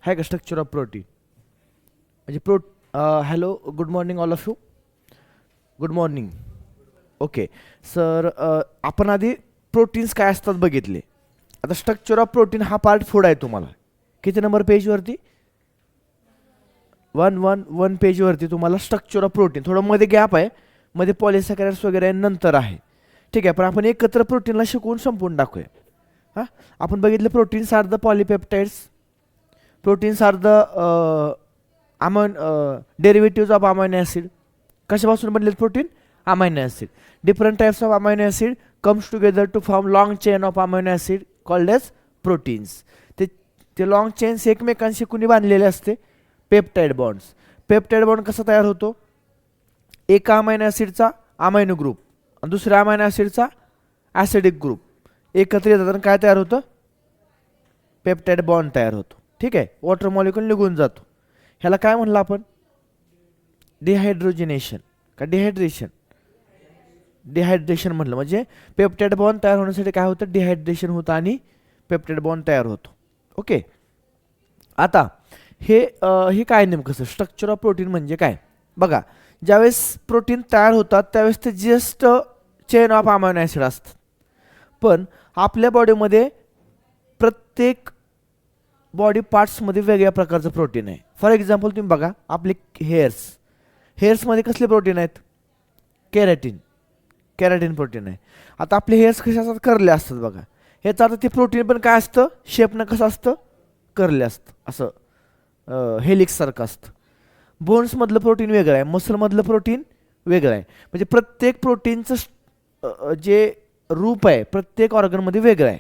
आहे का structure of protein? म्हणजे hello, good morning all of you. Good morning. Okay sir, आपण आधी प्रोटीन्स काय असतात बघितले. आता स्ट्रक्चर ऑफ प्रोटीन हा पार्ट फूड आहे तुम्हाला. किती नंबर पेजवरती? 1 पेजवरती तुम्हाला स्ट्रक्चर ऑफ प्रोटीन. थोडं मध्ये गॅप आहे, मध्ये पॉलिसॅकराइड्स वगैरे नंतर आहे. ठीक आहे, पण आपण एकत्र प्रोटीनला शिकवून संपवून टाकूया. हां, आपण बघितलं proteins are the polypeptides. Proteins are the derivatives of amino acid. कशापासून बनलेले protein? Amino acid. Different types of amino acid comes together to form long chain of amino acid called as proteins. ते long chains एकमेकांशी कुणी बांधलेले असते? Peptide bonds. Peptide bond कसा तयार होतो? एका अमायनो ॲसिडचा अमायनो ग्रुप आणि दुसऱ्या अमायनो ॲसिडचा ॲसिडिक ग्रुप एकत्र येतात काय तयार होतं? पेप्टाइड बॉन्ड तयार होतो. ठीक आहे, वॉटर मॉलिक्यूल निघून जातो. ह्याला काय म्हणलं आपण? डिहायड्रोजिनेशन का डिहायड्रेशन? डिहायड्रेशन म्हणलं. म्हणजे पेप्टाइड बॉन्ड तयार होण्यासाठी काय होतं? डिहायड्रेशन होतं आणि पेप्टाइड बॉन्ड तयार होतो. ओके, आता हे काय नेमकं स्ट्रक्चर ऑफ प्रोटीन म्हणजे काय? बघा, ज्यावेळेस प्रोटीन तयार होतात त्यावेळेस ते just chain of amino acid असतात. पण आपल्या बॉडीमध्ये प्रत्येक बॉडी पार्ट्समध्ये वेगळ्या प्रकारचं प्रोटीन आहे. फॉर एक्झाम्पल तुम्ही बघा आपले हेअर्समध्ये कसले प्रोटीन आहेत? कॅराटीन प्रोटीन आहे. आता आपले हेअर्स कसे असतात? करले असतात बघा. ह्याचा अर्थ ते प्रोटीन पण काय असतं? शेपनं कसं असतं? करले असतं, असं हेलिक्ससारखं असतं. बोन्समधलं प्रोटीन वेगळं आहे, मसलमधलं प्रोटीन वेगळं आहे. म्हणजे प्रत्येक प्रोटीनचं जे रूप आहे प्रत्येक ऑर्गनमध्ये वेगळं आहे.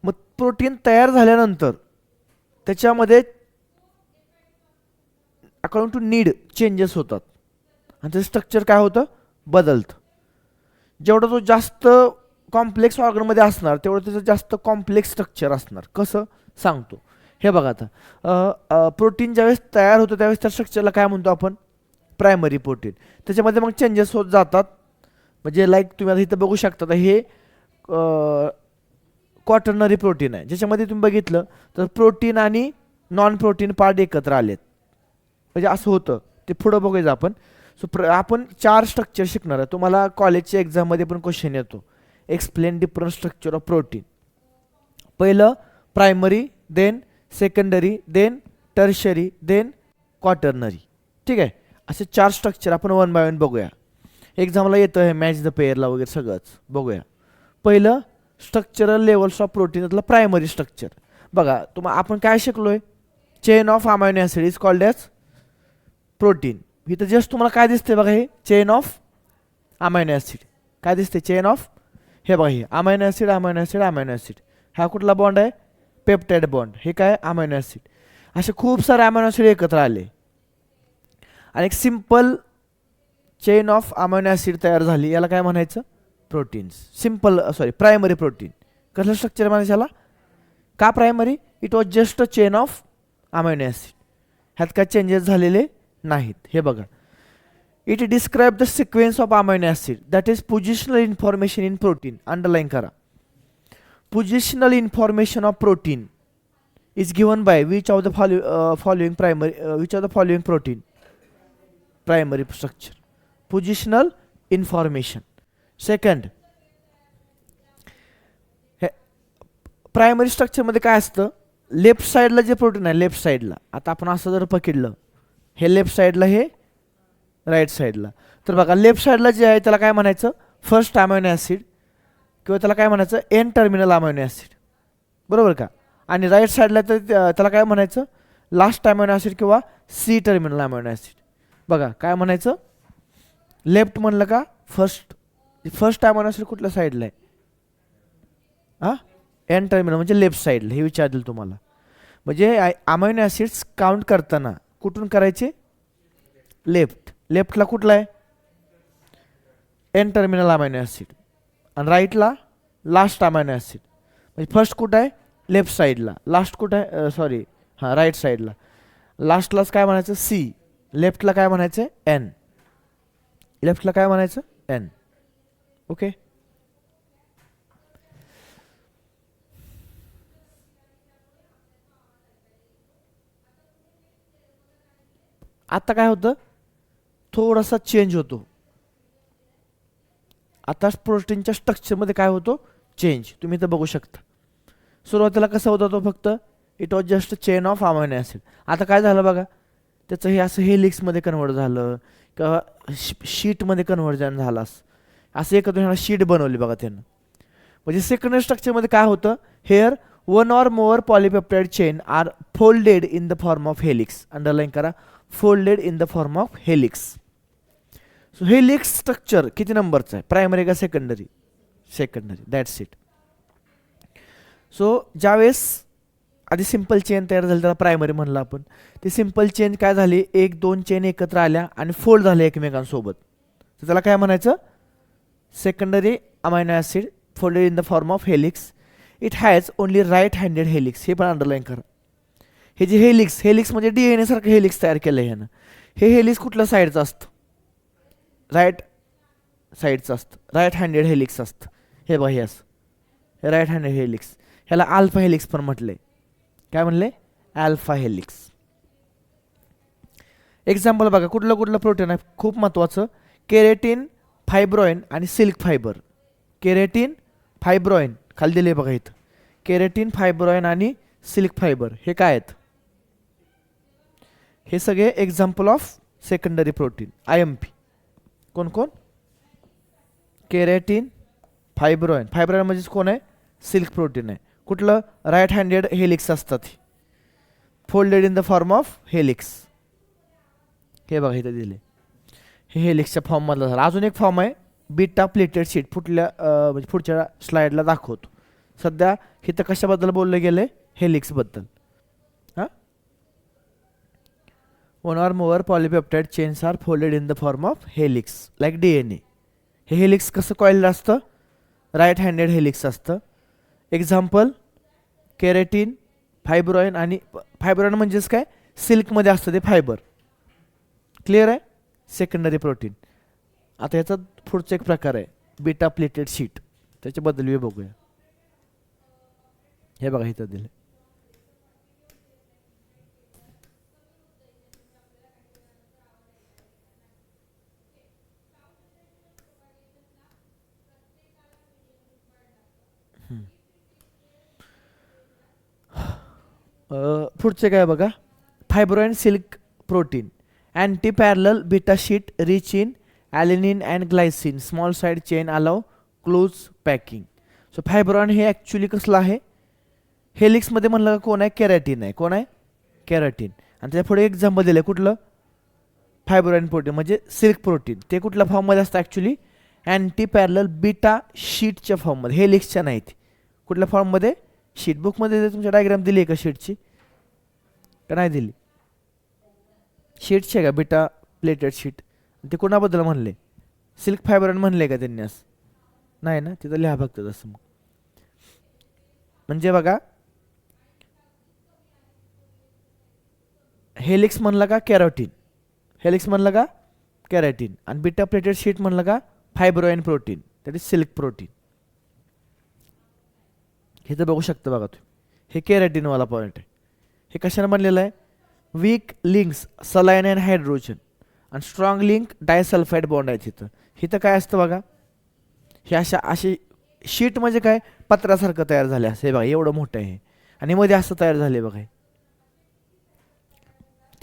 मग प्रोटीन तयार झाल्यानंतर त्याच्यामध्ये अकॉर्डिंग टू नीड चेंजेस होतात आणि त्याचं स्ट्रक्चर काय होतं? बदलतं. जेवढा तो जास्त कॉम्प्लेक्स ऑर्गनमध्ये असणार तेवढं त्याचं जास्त कॉम्प्लेक्स स्ट्रक्चर असणार. कसं सांगतो हे बघा. आता प्रोटीन ज्यावेळेस तयार होतं त्यावेळेस त्या स्ट्रक्चरला काय म्हणतो आपण? Primary protein. त्याच्यामध्ये मग चेंजेस होत जातात. म्हणजे लाईक तुम्ही आता इथं बघू शकता, हे क्वाटर्नरी प्रोटीन आहे, ज्याच्यामध्ये तुम्ही बघितलं तर प्रोटीन आणि नॉन प्रोटीन पार्ट एकत्र आलेत. म्हणजे असं होतं ते पुढं बघूया आपण. सो आपण 4 स्ट्रक्चर शिकणार आहे. तुम्हाला कॉलेजच्या एक्झाममध्ये पण क्वेश्चन येतो, explain different structure of protein. पहिलं primary, then secondary, then tertiary, then quaternary. ठीक आहे, असे 4 स्ट्रक्चर आपण 1 बाय 1 बघूया. एक्झामला येतं हे मॅच द पेअरला वगैरे सगळंच बघूया. पहिलं स्ट्रक्चरल लेवल्स ऑफ प्रोटीन, यातलं प्रायमरी स्ट्रक्चर. बघा आपण काय शिकलोय? Chain of amino acid is called as protein. इथं जस्ट तुम्हाला काय दिसते बघा, हे चेन ऑफ अमायनो ॲसिड. काय दिसते? Chain of. हे बघा, हे amino acid amino acid amino acid. हा कुठला बॉन्ड आहे? Peptide bond. हे काय? Amino acid. असे खूप सारे अमायनो ॲसिड एकत्र आले आणि एक simple chain of amino acid तयार झाली. याला काय म्हणायचं? प्रोटीन्स. Primary protein. कसलं स्ट्रक्चर म्हणायचं याला? का primary? It was just a chain of amino acid. ह्यात काय चेंजेस झालेले नाहीत. हे बघा, it describe the sequence of amino acid that is positional information in protein. Underline करा. Positional information of protein is given by which of the following protein primary structure? Positional information. Second, primary structure मध्ये काय असतं? Left साइडला जे protein आहे, left साइडला, आता आपण असं जर पकडलं, हे लेफ्ट साइडला, हे राईट साइडला, तर बघा लेफ्ट साइडला जे आहे त्याला काय म्हणायचं? फर्स्ट अमायनो ॲसिड, किंवा त्याला काय म्हणायचं? N terminal amino acid. बरोबर का? आणि राईट साइडला तर त्याला काय म्हणायचं? लास्ट अमायनो ॲसिड किंवा सी टर्मिनल अमायनो ॲसिड. बघा काय म्हणायचं? लेफ्ट म्हणलं का फर्स्ट अमायनो ॲसिड कुठल्या साईडला आहे? हां, एन टर्मिनल म्हणजे लेफ्ट साईडला. हे विचारतील तुम्हाला. म्हणजे अमायनो ॲसिड्स काउंट करताना कुठून करायचे? लेफ्टला कुठला आहे? N terminal amino acid. आणि राईटला लास्ट अमायनो ॲसिड. म्हणजे फर्स्ट कुठं आहे? लेफ्ट साईडला. लास्ट कुठं आहे? राईट साईडला. लास्टलाच काय म्हणायचं? सी. लेफ्टला काय म्हणायचं? एन. लेफ्टला काय म्हणायचं? एन. ओके. आता काय होतं, थोडासा चेंज होतो. आता प्रोटीनच्या स्ट्रक्चरमध्ये काय होतो, चेंज. तुम्ही इथं बघू शकता. सुरुवातीला कसा होता तो फक्त, it was just chain of amino acid. आता काय झालं बघा, त्याचं हे असं हेलिक्समध्ये कन्वर्ट झालं किंवा शीटमध्ये कन्व्हर्जन झालं. असं एकत्र ह्याला शीट बनवली बघा त्यानं. म्हणजे सेकंडरी स्ट्रक्चरमध्ये काय होतं, here one or more polypeptide chain are folded in the form of helix. Underline करा, folded in the form of helix. So helix structure किती नंबरचं आहे, प्रायमरी का secondary? Secondary, that's it. So ज्यावेळेस आधी सिंपल चेन तयार झाली त्याला प्रायमरी म्हणलं आपण. ती सिंपल चेन काय झाली, एक दोन चेन एकत्र आल्या आणि फोल्ड झाले एकमेकांसोबत, तर त्याला काय म्हणायचं, secondary amino acid folded in the form of helix. It has only right handed helix. हे पण अंडरलाईन करा. हे जे हेलिक्स, हेलिक्स म्हणजे DNA सारखं हेलिक्स तयार केलं ह्यानं. हे हेलिक्स कुठल्या साईडचं असतं, राईट साईडचं असतं, राईट हँडेड हेलिक्स असतं. हे बघा, हे असं, हे राईट हँडेड हेलिक्स. ह्याला अल्फा हेलिक्स पण म्हटलंय. काय म्हणले, अल्फा हेलिक्स. एक्झाम्पल बघा, कुठलं कुठलं प्रोटीन आहे खूप महत्त्वाचं, केरेटिन, फायब्रोइन आणि सिल्क फायबर. केरेटिन, फायब्रोइन खाली दिले बघा इथं, केरेटिन, फायब्रोइन आणि सिल्क फायबर. हे काय आहेत, हे सगळे example of secondary protein. IMP कोण कोण, केरेटिन, फायब्रोइन. फायब्रोइन म्हणजेच कोण आहे, सिल्क प्रोटीन आहे. कुठलं, राईट हँडेड हेलिक्स असतात, folded in the form of helix. हे बघा इथं दिले, हे हेलिक्सच्या फॉर्ममधलं झालं. अजून एक फॉर्म आहे बीटा प्लेटेड शीट, म्हणजे पुढच्या स्लाइडला दाखवतो. सध्या इथं कशाबद्दल बोललं गेलं, हेलिक्सबद्दल. हां, one or more polypeptide chains are folded in the form of helix like DNA. हे हेलिक्स कसं कॉइल्ड असतं, राईट हँडेड हेलिक्स असतं. Example, keratin, fibroin. आणि फायब्रोइन म्हणजेच काय, सिल्कमध्ये असतं ते फायबर. क्लिअर आहे, सेकंडरी प्रोटीन. आता याचा पुढचा एक प्रकार आहे बीटा प्लेटेड शीट, त्याच्याबद्दल मी बघूया. हे बघा इथं दिले, पुढचे काय बघा, fibroin silk protein, anti parallel beta sheet rich in alanine and glycine, small side chain allow close packing. So fibroin हे ॲक्च्युली कसलं आहे, हेलिक्समध्ये म्हणलं का कोण आहे, केरॅटिन आहे. कोण आहे, केरॅटिन. आणि त्याच्या पुढे एक्झाम्पल दिलं कुठलं, फायब्रोइन प्रोटीन म्हणजे सिल्क प्रोटीन. ते कुठल्या फॉर्ममध्ये असतं ॲक्च्युली, अँटी पॅरलल बीटा शीटच्या फॉर्ममध्ये, हेलिक्सच्या नाहीत. कुठल्या फॉर्ममध्ये, शीट. बुकमध्ये तुमच्या डायग्राम दिली आहे का शीटची, का नाही दिली, शीटची आहे का बीटा प्लेटेड शीट. ते कोणाबद्दल म्हणले, सिल्क फायब्रोइन म्हणले का त्यांनी, असं नाही ना, तिथं लिहा फक्त तसं. मग म्हणजे बघा, हेलिक्स म्हणलं का कॅरोटीन, हेलिक्स म्हणलं का कॅरेटिन, आणि बीटा प्लेटेड शीट म्हणलं का fibroin protein, that is silk protein. हे तर बघू शकता बघा तुम्ही, हे केरॅटिनवाला पॉईंट आहे. हे कशाने बनलेलं आहे, weak links saline and hydrogen आणि स्ट्रॉंग लिंक डायसल्फाईड बॉन्ड आहे तिथं. इथं काय असतं बघा, हे अशी शीट म्हणजे काय, पत्रासारखं तयार झाले असं. हे बघा एवढं मोठं आहे आणि मध्ये असं तयार झाले बघा.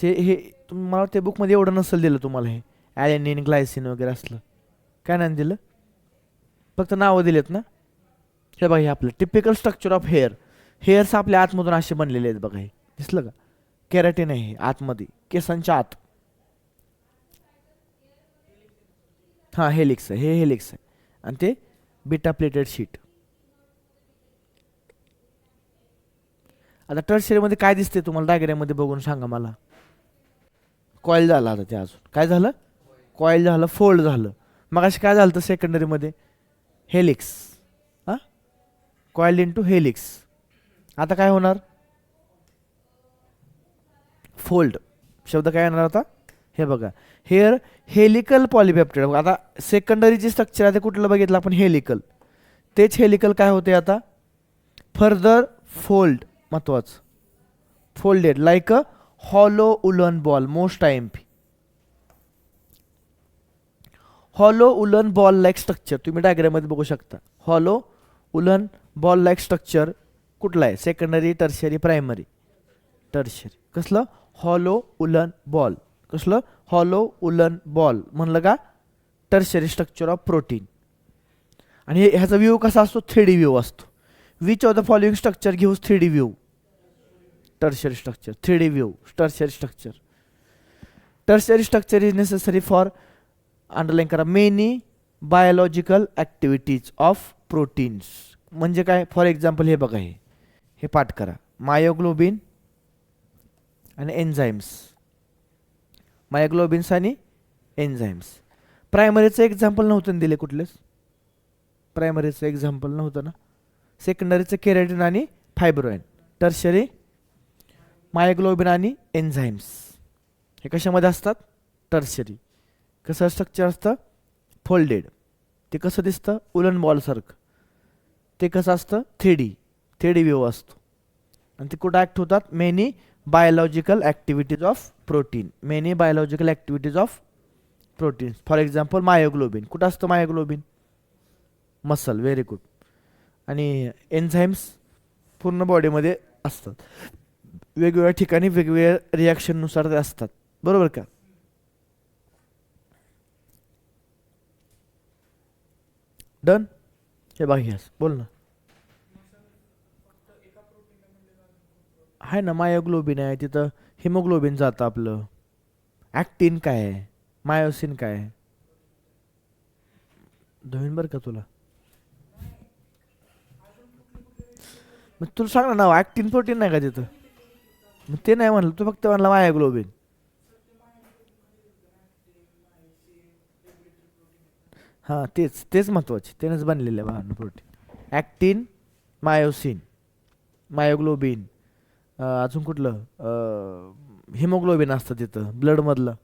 ते हे मला ते बुकमध्ये एवढं नसेल दिलं तुम्हाला, हे ॲलेनिन ग्लायसिन वगैरे असलं काय नाही दिलं, फक्त नावं दिलेत ना. हे बघा, हे आपलं typical structure of hair. Hairs आपल्या आतमधून असे बनलेले आहेत बघा. हे दिसलं का, केराटिन आहे आतमध्ये, केसांच्या आत. हां, हेलिक्स आहे, हे हेलिक्स आहे आणि ते बीटा प्लेटेड शीट. आता टर्शियरीमध्ये काय दिसते तुम्हाला डायग्राममध्ये बघून सांगा मला. कॉईल झालं, आता ते अजून काय झालं, कॉईल झालं, फोल्ड झालं. मग अशी काय झालं सेकंडरीमध्ये, हेलिक्स. हां, कॉइल्ड इनटू हेलिक्स. आता काय होणार, फोल्ड. शब्द काय येणार आता, हे बघा, हेअर हेलिकल पॉलिपेप्टाइड. आता सेकंडरीची स्ट्रक्चर आहे ते कुठलं बघितलं आपण, हेलिकल. तेच हेलिकल काय होते आता, फर्दर फोल्ड, महत्वाचं, folded like a hollow woollen ball. Most IMP hollow woollen ball like structure तुम्ही डायग्राममध्ये बघू शकता. Hollow woollen ball like structure कुठलं आहे? Secondary, tertiary, primary. टर्शरी. कसलं? Hollow woollen ball. कसलं? हॉलो उलन बॉल म्हणलं का? Tertiary structure of protein. आणि ह्याचा व्ह्यू कसा असतो? 3D व्ह्यू असतो. Which of the following structure gives 3D view? Tertiary structure. 3D view tertiary structure. Tertiary structure is necessary for underline करा many biological activities of proteins. म्हणजे काय? For example हे बघा, हे पाठ करा. मायोग्लोबिन आणि एन्झाईम्स. मायोग्लोबिन्स आणि एन्झाईम्स. प्रायमरीचं एक्झाम्पल नव्हतं दिले कुठलेच? प्रायमरीचं एक्झाम्पल नव्हतं ना. सेकंडरीचं केराटिन आणि फायब्रोइन. टर्शरी मायोग्लोबिन आणि एन्झाईम्स. हे कशामध्ये असतात? टर्शरी. कसं स्ट्रक्चर असतं? फोल्डेड. ते कसं दिसतं? उलन बॉलसारखं. ते कसं असतं? 3D व्ह्यू असतो. आणि ते कुठं ॲक्ट होतात? Many biological activities of protein. Many biological activities of protein. For example myoglobin. कुठं असतं मायोग्लोबिन? मसल. Very good. आणि एन्झाईम्स पूर्ण बॉडीमध्ये असतात. वेगवेगळ्या ठिकाणी वेगवेगळ्या रिॲक्शननुसार ते असतात. बरोबर का? डन. हे बाकी बोल ना. आहे ना, मायोग्लोबिन आहे तिथं. हिमोग्लोबिन जातं आपलं. ॲक्टिन काय आहे? मायोसिन काय आहे? धुईन बरं का तुला. मग तुला सांग ना नाव. ॲक्टिन प्रोटीन नाही का तिथं? मग ते नाही म्हणलं तू, फक्त म्हणला मायोग्लोबिन. हां तेच महत्त्वाचे. त्यानेच बनलेलं आहे बाहेरनं प्रोटीन. ॲक्टिन, मायोसिन, मायोग्लोबिन, अजून कुठलं? हिमोग्लोबिन असतं तिथं ब्लडमधलं.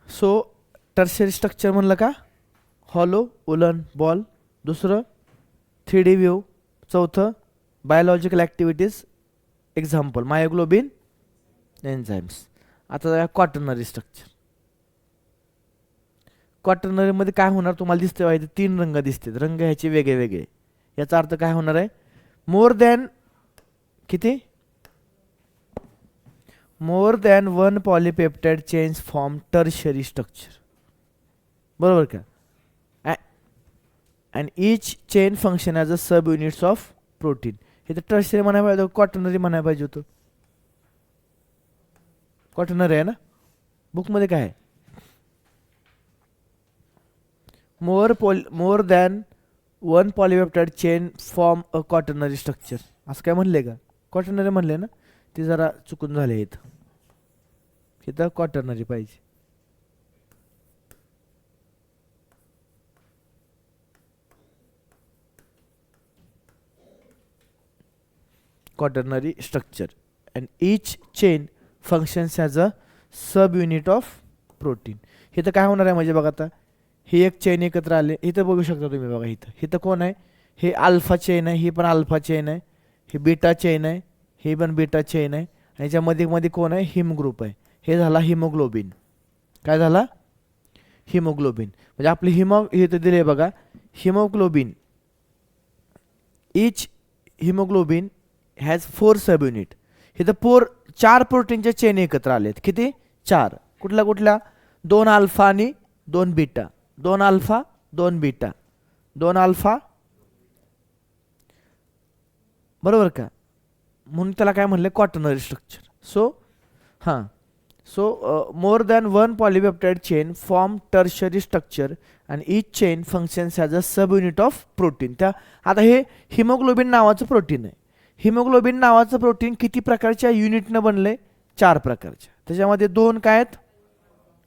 सो टर्शरी स्ट्रक्चर म्हणलं का? Hollow woollen ball. दुसरं 3D व्ह्यू. चौथं biological activities. Example myoglobin, enzymes. आता क्वाटर्नरी स्ट्रक्चर. क्वाटर्नरीमध्ये काय होणार तुम्हाला दिसते पाहिजे? 3 रंग दिसतात. रंग ह्याचे वेगळे वेगळे. याचा अर्थ काय होणार आहे? मोर दॅन किती? मोर than 1 polypeptide chains form tertiary structure. बरोबर का? And each chain function as a sub units of protein. हे तर टर्शरी म्हणायला पाहिजे, क्वाटर्नरी म्हणायला पाहिजे होतं. क्वाटर्नरी आहे ना. बुकमध्ये काय आहे? मोर than 1 polypeptide chain form a quaternary structure. असं काय म्हणले का? क्वाटर्नरी म्हणले ना. ते जरा चुकून झाले इथं क्वाटर्नरी पाहिजे. quaternary structure and each chain functions as a sub unit of protein. इथं काय होणार आहे म्हणजे बघा आता, ही एक चेन एकत्र आले. इथं बघू शकता तुम्ही बघा, इथं कोण आहे? हे अल्फा चेन आहे, ही पण अल्फा चेन आहे. ही बीटा चेन आहे, ही पण बीटा चेन आहे. आणि याच्यामध्ये मध्ये कोण आहे? हिम ग्रुप आहे. हे झाला हिमोग्लोबिन. काय झाला? हिमोग्लोबिन. म्हणजे आपले इथं दिले बघा haemoglobin. Each haemoglobin has 4 sub unit. इथं 4 प्रोटीनच्या चेन एकत्र आलेत. किती? 4. कुठल्या? 2 अल्फा आणि 2 बीटा. 2 alpha 2 beta. 2 अल्फा. बरोबर का? म्हणून त्याला काय म्हणले? Quaternary structure. So more than 1 polypeptide chain form tertiary structure आणि each chain functions as a sub unit of protein. आता हे हिमोग्लोबिन नावाचं प्रोटीन आहे. हिमोग्लोबिन नावाचं प्रोटीन किती प्रकारच्या युनिटनं बनले? 4 प्रकारच्या. त्याच्यामध्ये 2 काय आहेत?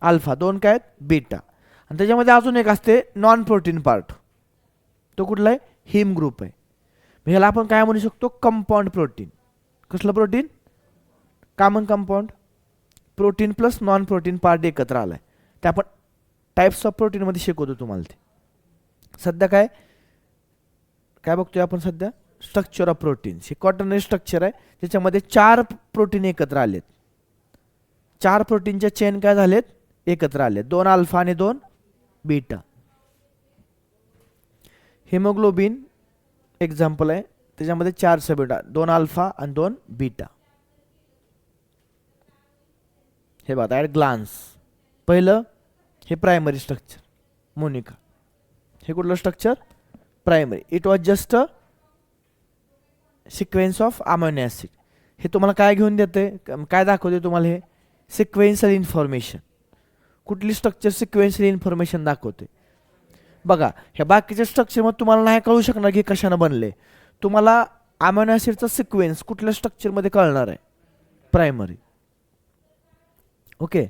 अल्फा. 2 काय आहेत? बीटा. आणि त्याच्यामध्ये अजून एक असते नॉन प्रोटीन पार्ट. तो कुठला आहे? हिम ग्रुप आहे. ह्याला आपण काय म्हणू शकतो? Compound protein. कसलं protein? Common compound. Protein plus non protein part एकत्र आलाय. ते आपण टाइप्स ऑफ प्रोटीनमध्ये शिकवतो तुम्हाला. ते सध्या काय बघतोय आपण सध्या? Structure of protein. हे क्वाटर्नरी स्ट्रक्चर आहे, त्याच्यामध्ये 4 प्रोटीन एकत्र आलेत. 4 प्रोटीनच्या चेन काय झालेत, एकत्र आले, 2 अल्फा आणि 2 बीटा. हिमोग्लोबिन एक्झाम्पल आहे, त्याच्यामध्ये 4 सबयुनिट, 2 अल्फा आणि 2 बीटा. हे बघा ॲट ग्लान्स, पहिलं हे प्रायमरी स्ट्रक्चर मोनिका, हे कुठलं structure, primary. It was just a sequence of amino acid. हे तुम्हाला काय घेऊन देते, काय दाखवते तुम्हाला, हे सिक्वेन्शियल इन्फॉर्मेशन. कुठली स्ट्रक्चर सिक्वेन्शियल इन्फॉर्मेशन दाखवते. बघा ह्या बाकीच्या स्ट्रक्चरमध्ये तुम्हाला नाही कळू शकणार की कशानं बनले, तुम्हाला अमायनो ॲसिडचा सिक्वेन्स कुठल्या स्ट्रक्चरमध्ये कळणार आहे, primary. Okay.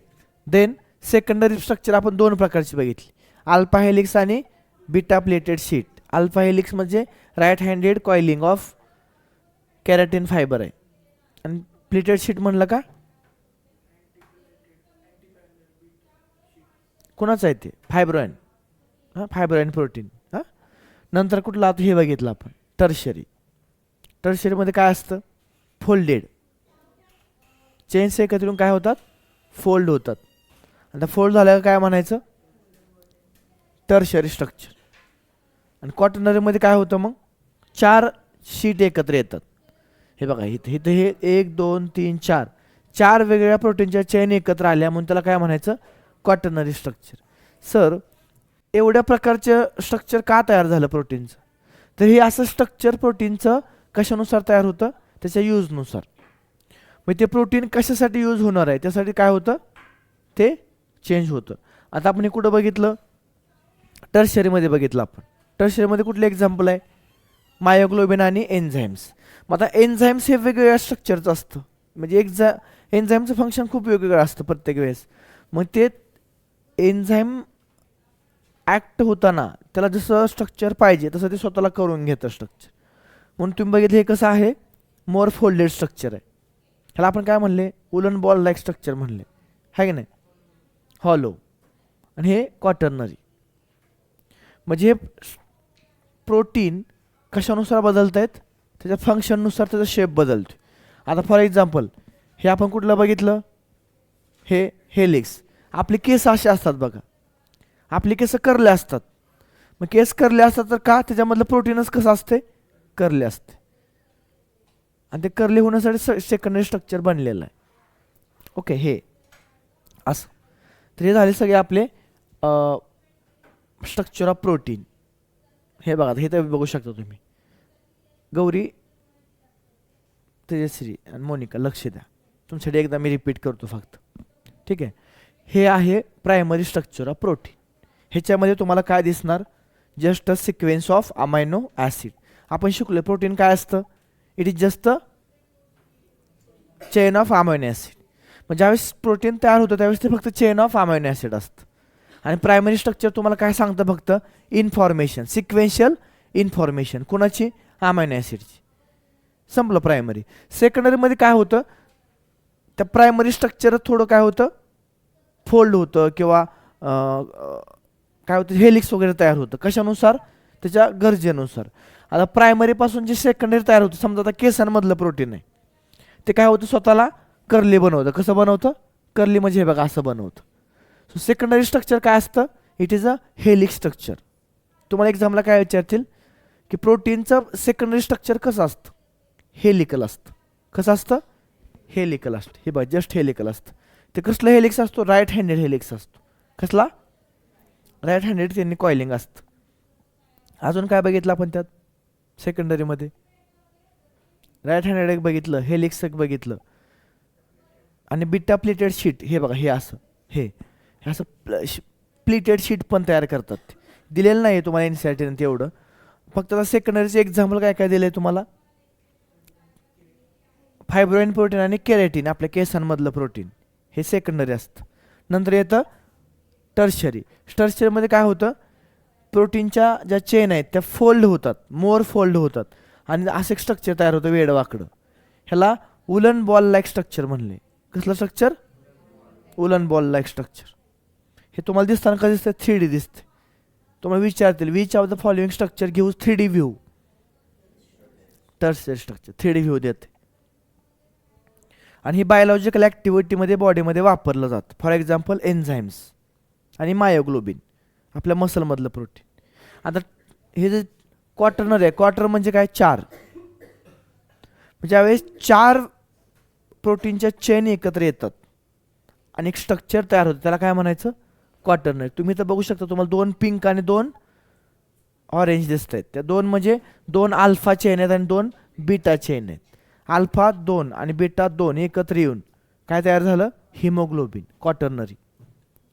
Then secondary structure आपण 2 प्रकारची बघितली, अल्फा हेलिक्स आणि beta pleated sheet. Alpha helix म्हणजे right handed coiling of keratin fibre आहे, आणि प्लेटेड शीट म्हणलं का, कुणाचं आहे ते, फायब्रोइन. हां, फायब्रोइन प्रोटीन. हां, नंतर कुठलं आता हे बघितलं आपण, टर्शरी. टर्शरीमध्ये काय असतं, फोल्डेड चेन्स एकत्र येऊन काय होतात, फोल्ड होतात. आता फोल्ड झाल्यावर काय म्हणायचं, टर्शरी स्ट्रक्चर. आणि क्वाटर्नरीमध्ये काय होतं मग, 4 शीट एकत्र येतात. हे बघा इथं हे 1 2 3 4 4 वेगवेगळ्या प्रोटीनच्या चेन एकत्र आल्या म्हणून त्याला काय म्हणायचं, क्वाटर्नरी स्ट्रक्चर. सर एवढ्या प्रकारचं स्ट्रक्चर का तयार झालं प्रोटीनचं, तर हे असं स्ट्रक्चर प्रोटीनचं कशानुसार तयार होतं, त्याच्या यूजनुसार. मग ते प्रोटीन कशासाठी यूज होणार आहे त्यासाठी काय होतं, ते चेंज होतं. आता आपण हे कुठं बघितलं, टर्शरीमध्ये बघितलं आपण. टर्शरीमध्ये कुठले एक्झाम्पल आहे, मायोग्लोबिन आणि एन्झाईम्स. मग आता एन्झाईम्स हे वेगवेगळ्या स्ट्रक्चरचं असतं, म्हणजे एन्झाईमचं फंक्शन खूप वेगवेगळं असतं प्रत्येक वेळेस. मग ते एन्झाईम ॲक्ट होताना त्याला जसं स्ट्रक्चर पाहिजे तसं ते स्वतःला करून घेतं स्ट्रक्चर. म्हणून तुम्ही बघितलं हे कसं आहे, मोर फोल्डेड स्ट्रक्चर आहे. ह्याला आपण काय म्हणले, उलन बॉल लाईक स्ट्रक्चर म्हणले, आहे की नाही, हॉलो. आणि हे क्वाटर्नरी. म्हणजे हे प्रोटीन कशानुसार बदलत आहेत, त्याच्या फंक्शननुसार त्याचा शेप बदलतो. आता फॉर एक्झाम्पल हे आपण कुठलं बघितलं, हे हेलिक्स. आपले केस असे असतात बघा, आपले केस करले असतात. मग केस करले असतात तर का, त्याच्यामधलं प्रोटीनच कसं असते, करले असते. आणि ते करले होण्यासाठी सेकंडरी स्ट्रक्चर बनलेलं आहे. ओके, हे असं. तर हे झाले सगळे आपले स्ट्रक्चर ऑफ प्रोटीन. हे बघा हे तर बघू शकता तुम्ही, गौरी, तेजश्री आणि मोनिका, लक्ष द्या, तुमच्यासाठी एकदा मी रिपीट करतो फक्त, ठीक आहे. हे आहे प्रायमरी स्ट्रक्चर ऑफ प्रोटीन. ह्याच्यामध्ये तुम्हाला काय दिसणार, just a sequence of amino acid. आपण शिकलो प्रोटीन काय असतं, it is just a chain of amino acid. मग ज्यावेळेस प्रोटीन तयार होतं त्यावेळेस ते फक्त चेन ऑफ अमायनो ॲसिड असतं. आणि प्रायमरी स्ट्रक्चर तुम्हाला काय सांगतं, फक्त इन्फॉर्मेशन, सिक्वेन्शियल इन्फॉर्मेशन. कुणाची, अमायनो ॲसिडची. संपलं प्रायमरी. सेकंडरीमध्ये काय होतं, त्या प्रायमरी स्ट्रक्चर थोडं काय होतं, फोल्ड होतं किंवा काय होतं, हेलिक्स वगैरे तयार होतं. कशानुसार, त्याच्या गरजेनुसार. आता प्रायमरीपासून जे सेकंडरी तयार होतं, समजा आता केसांमधलं प्रोटीन आहे, ते काय होतं, स्वतःला कर्ली बनवतं. कसं बनवतं, कर्ली म्हणजे हे बघा असं बनवतं. सो सेकंडरी स्ट्रक्चर काय असतं, it is a helix structure. तुम्हाला एक्झामला काय विचारतील की प्रोटीनचं सेकंडरी स्ट्रक्चर कसं असतं, हेलिकल असतं. कसं असतं, हेलिकल असतं. हे बघा जस्ट हेलिकल असतं. ते कसलं हेलिक्स असतो, राईट हँडेड हेलिक्स असतो. कसला, राईट हँडेड, त्यांनी कॉइलिंग असतं. अजून काय बघितलं आपण त्यात सेकंडरीमध्ये, राईट हँडेड एक बघितलं, हेलिक्स एक बघितलं, आणि बीटा प्लेटेड शीट. हे बघा हे असं, हे असं प्लेटेड शीट पण तयार करतात. दिलेलं नाही आहे तुम्हाला एनसीईआरटीने तेवढं, फक्त आता सेकंडरीचे एक्झाम्पल काय काय दिलं आहे तुम्हाला, फायब्रोइन प्रोटीन आणि केराटिन, आपल्या केसांमधलं प्रोटीन, हे सेकंडरी असतं. नंतर येतं टर्शरी. टर्शरीमध्ये काय होतं, प्रोटीनच्या ज्या चेन आहेत त्या फोल्ड होतात, मोर फोल्ड होतात, आणि असं एक स्ट्रक्चर तयार होतं वेडवाकडं. ह्याला उलन बॉल लाईक स्ट्रक्चर म्हणले. कसलं स्ट्रक्चर, उलन बॉल लाईक स्ट्रक्चर. हे तुम्हाला दिसताना कसं दिसतं, 3D दिसते. तुम्हाला विचारतील which of the following structure gives 3D view. Tertiary structure 3D view देते. आणि ही बायोलॉजिकल ॲक्टिव्हिटीमध्ये बॉडीमध्ये वापरलं जातं. फॉर एक्झाम्पल एन्झाईम्स आणि मायोग्लोबिन, आपल्या मसलमधलं प्रोटीन. आता हे जे क्वाटर्नर आहे, क्वार्टर म्हणजे काय, 4. ज्यावेळेस 4 प्रोटीनच्या चेन एकत्र येतात आणि एक स्ट्रक्चर तयार होतं, त्याला काय म्हणायचं, क्वाटर्नर. तुम्ही तर बघू शकता, तुम्हाला 2 पिंक आणि 2 ऑरेंज दिसत आहेत. त्या 2 म्हणजे 2 अल्फा चेन आहेत आणि 2 बीटा चेन आहेत. अल्फा 2 आणि बीटा 2 एकत्र येऊन काय तयार झालं, हिमोग्लोबिन, क्वाटर्नरी.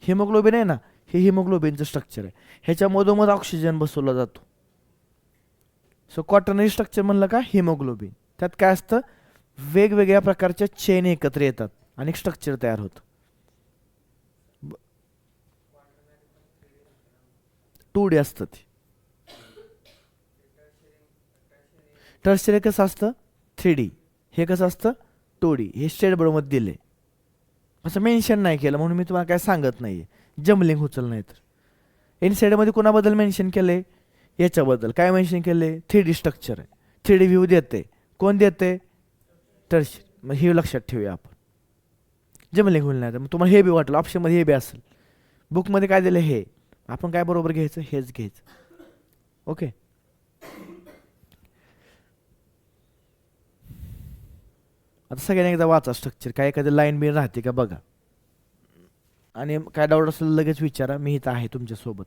हिमोग्लोबिन आहे ना, हे हिमोग्लोबिनचं स्ट्रक्चर आहे. ह्याच्या मधोमध ऑक्सिजन बसवला जातो. सो क्वाटर्नरी स्ट्रक्चर म्हणलं का, हिमोग्लोबिन. त्यात काय असतं, वेगवेगळ्या प्रकारच्या चेन एकत्र येतात आणि स्ट्रक्चर तयार होतं. 2D असतं ते. टर्शरी कसं असतं, 3D. हे कसं असतं, 2D. हे स्टेट बोर्डमध्ये दिले, असं मेन्शन नाही केलं म्हणून मी तुम्हाला काय सांगत नाही. जमलिंग उचल नाही तर. इनसाइडमध्ये कोणाबद्दल मेन्शन केले, याच्याबद्दल काय मेन्शन केले, 3D स्ट्रक्चर आहे, 3D व्ह्यू देते. कोण देते, टर्शरी. मग हे लक्षात ठेवूया आपण. जमलिंग होईल नाही तर मग तुम्हाला हे बी वाटलं, ऑप्शनमध्ये हे बी असेल. बुकमध्ये काय दिलं, हे आपण काय बरोबर घ्यायचं, हेच घ्यायचं. ओके. आता सगळ्यांनी एकदा वाचा स्ट्रक्चर, काय एखादी लाईन बिन राहते का बघा, आणि काय डाऊट असेल लगेच विचारा, मी इथं आहे तुमच्यासोबत.